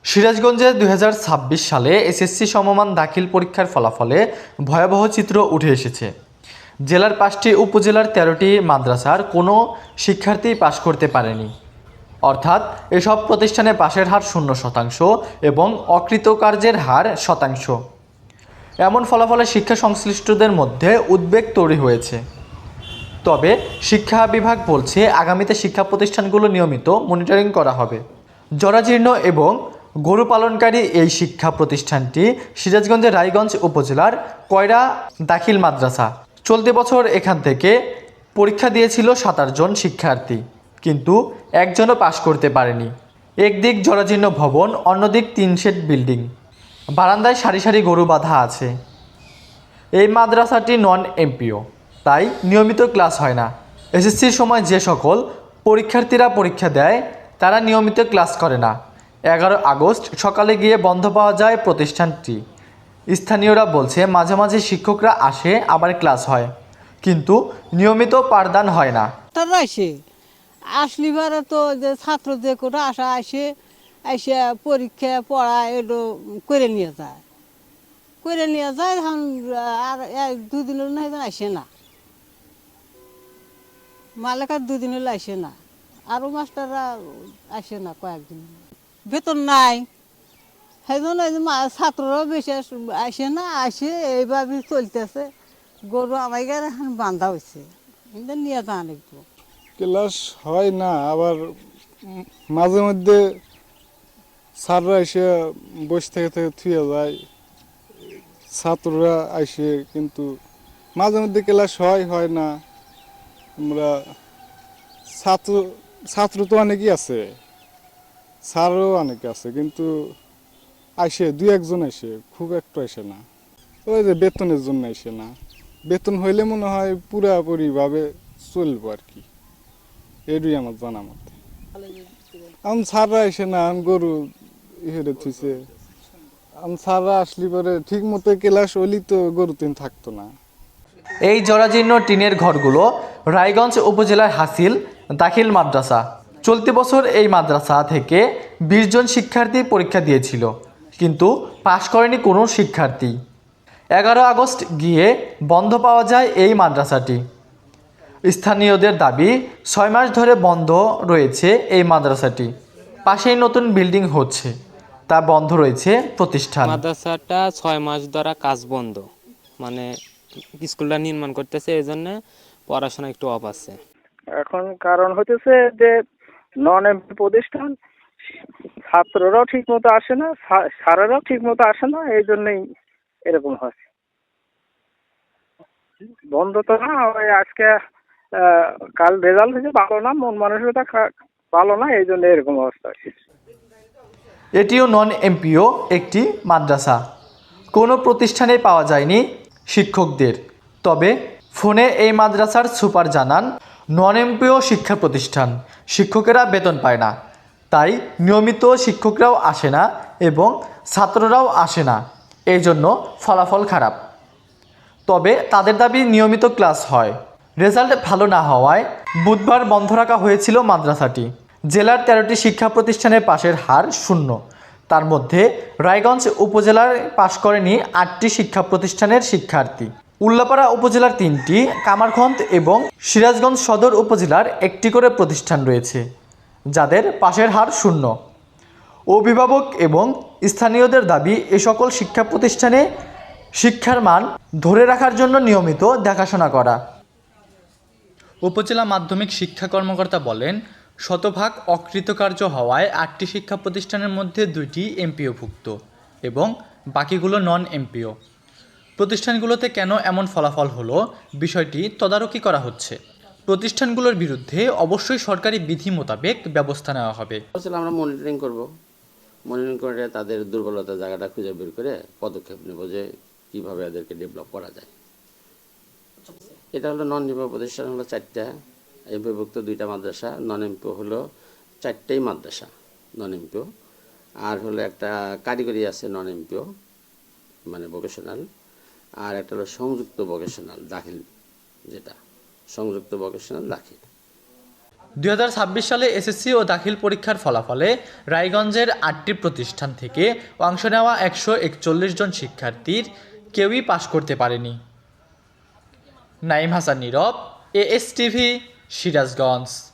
সিরাজগঞ্জে ২০২৬ সালে এসএসসি সমমান দাখিল পরীক্ষার ফলাফলে ভয়াবহ চিত্র উঠে এসেছে। জেলার ৫টি উপজেলার ১৩টি মাদ্রাসার কোনো শিক্ষার্থী পাশ করতে পারেনি। অর্থাৎ এসব প্রতিষ্ঠানে পাশের হার ০% এবং অকৃতকার্যের হার শতাংশ। এমন ফলাফলে শিক্ষা সংশ্লিষ্টদের মধ্যে উদ্বেগ তৈরি হয়েছে। তবে শিক্ষা বিভাগ বলছে আগামীতে শিক্ষা প্রতিষ্ঠানগুলো নিয়মিত মনিটরিং করা হবে। জরাজীর্ণ এবং গরু পালনকারী এই শিক্ষা প্রতিষ্ঠানটি সিরাজগঞ্জের রায়গঞ্জ উপজেলার কয়রা দাখিল মাদ্রাসা। চলতি বছর এখান থেকে পরীক্ষা দিয়েছিল ২৭ জন শিক্ষার্থী, কিন্তু একজনও পাশ করতে পারেনি। একদিক জরাজীর্ণ ভবন, অন্যদিক ৩ শেড বিল্ডিং, বারান্দায় সারি সারি গরু বাঁধা আছে। এই মাদ্রাসাটি নন এমপিও, তাই নিয়মিত ক্লাস হয় না। এসএসসির সময় যে সকল পরীক্ষার্থীরা পরীক্ষা দেয় তারা নিয়মিত ক্লাস করে না। ১১ আগস্ট সকালে গিয়ে বন্ধ পাওয়া যায় প্রতিষ্ঠানটি। স্থানীয়রা বলছে মাঝে মাঝে শিক্ষকরা আসে, আবার ক্লাস হয়, কিন্তু নিয়মিত পাঠদান হয় না। তারা আসলি পারে তো যে ছাত্র যে কোটা আসা এসে পরীক্ষা পড়া এগুলো করে নিয়ে যায় তখন আর ২ দিন না আসে না, মালিকার ২ দিন হলে আসে না, আরও মাস্টাররা আসে না কয়েকদিন, বেতন নাই। সেই জন্য ছাত্ররাও বেশি আসে না, আসে এইভাবে চলতেছে। গরু আমার এখন বান্ধা হয়েছে, নিয়ে যান একটু। ক্লাস হয় না, আবার মাঝে মধ্যে স্যাররা এসে বসে থেকে থুয়ে যায়, ছাত্ররা আসে, কিন্তু মাঝে মধ্যে ক্লাস হয় না। আমরা ছাত্র ছাত্র তো অনেকই আছে, স্যারও অনেকে আছে, কিন্তু আসে ২-১ জন আসে, খুব একটু আসে না। ওই যে বেতনের জন্য আসে না, বেতন হইলে মনে হয় পুরাপুরিভাবে চলবো আর কি, এটাই আমার জানা মতে। আমি স্যাররা আসে না, আমি গরু হেরে থুইছে, আমি স্যাররা আসলে পরে ঠিক মতো ক্লাস হইলেই তো গরু তিন থাকতো না। এই জরাজীর্ণ টিনের ঘরগুলো রায়গঞ্জ উপজেলার হাসিল দাখিল মাদ্রাসা। চলতি বছর এই মাদ্রাসা থেকে ২০ জন শিক্ষার্থী পরীক্ষা দিয়েছিল, কিন্তু পাশ করেনি কোনো শিক্ষার্থী। ১১ আগস্ট গিয়ে বন্ধ পাওয়া যায় এই মাদ্রাসাটি। স্থানীয়দের দাবি ৬ মাস ধরে বন্ধ রয়েছে এই মাদ্রাসাটি। পাশেই নতুন বিল্ডিং হচ্ছে, তা বন্ধ রয়েছে প্রতিষ্ঠান। মাদ্রাসাটা ৬ মাস ধরে কাজ বন্ধ, মানে স্কুলটা নির্মাণ করতেছে, এই জন্য পড়াশোনা একটু অফ আছে। এখন কারণ হতেছে যে নন এমপি প্রতিষ্ঠান, ছাত্ররাও ঠিক মতো আসে না, স্যারেরাও ঠিক মতো আসে না, এই জন্যই এরকম হচ্ছে। বন্ধ তো না, ওই আজকে কাল রেজাল্ট হয়েছে ভালো না, মন মানসিকতা ভালো না, এই জন্য এরকম অবস্থা হচ্ছে। এটিও নন এমপিও একটি মাদ্রাসা। কোনো প্রতিষ্ঠানে পাওয়া যায়নি শিক্ষকদের। তবে ফোনে এই মাদ্রাসার সুপার জানান, নন এমপিও শিক্ষা প্রতিষ্ঠান, শিক্ষকেরা বেতন পায় না, তাই নিয়মিত শিক্ষকরাও আসে না এবং ছাত্ররাও আসে না, এই জন্য ফলাফল খারাপ। তবে তাদের দাবি নিয়মিত ক্লাস হয়। রেজাল্ট ভালো না হওয়ায় বুধবার বন্ধ রাখা হয়েছিল মাদ্রাসাটি। জেলার ১৩টি শিক্ষা প্রতিষ্ঠানের পাশের হার ০। তার মধ্যে রায়গঞ্জ উপজেলার পাশ করেনি ৮টি শিক্ষা প্রতিষ্ঠানের শিক্ষার্থী। উল্লাপাড়া উপজেলার ৩টি, কামারখন্দ এবং সিরাজগঞ্জ সদর উপজেলার ১টি করে প্রতিষ্ঠান রয়েছে, যাদের পাশের হার ০। অভিভাবক এবং স্থানীয়দের দাবি এ সকল শিক্ষা প্রতিষ্ঠানে শিক্ষার মান ধরে রাখার জন্য নিয়মিত দেখাশোনা করা। উপজেলা মাধ্যমিক শিক্ষা কর্মকর্তা বলেন, শতভাগ অকৃতকার্য হওয়ায় ৮টি শিক্ষা প্রতিষ্ঠানের মধ্যে ২টি এমপিওভুক্ত এবং বাকিগুলো নন এমপিও। প্রতিষ্ঠানগুলোতে কেন এমন ফলাফল হলো, বিষয়টি তদারকি করা হচ্ছে। প্রতিষ্ঠানগুলোর বিরুদ্ধে অবশ্যই সরকারি বিধি মোতাবেক ব্যবস্থা নেওয়া হবে। আমরা মনিটরিং করব, মনিটরিং করে তাদের দুর্বলতার জায়গাটা খুঁজে বের করে পদক্ষেপ নেব যে কীভাবে এদেরকে ডেভেলপ করা যায়। এটা হলো নন এমপিও প্রতিষ্ঠান হলো ৪টা, এমপিওভুক্ত 2টা মাদ্রাসা, নন এমপিও হলো 4টেই মাদ্রাসা নন এমপিও, আর হলো একটা কারিগরি আছে নন এমপিও মানে ভোকেশনাল, আর একটা হলো সংযুক্ত ভোকেশনাল দাখিল, যেটা সংযুক্ত ভোকেশনাল দাখিল। 2026 সালে এসএসসি ও দাখিল পরীক্ষার ফলাফলে রায়গঞ্জের 8টি প্রতিষ্ঠান থেকে অংশ নেওয়া 141 জন শিক্ষার্থীর কেউই পাশ করতে পারেনি। নাইম হাসান নীরব, ASTV, সিরাজগঞ্জ।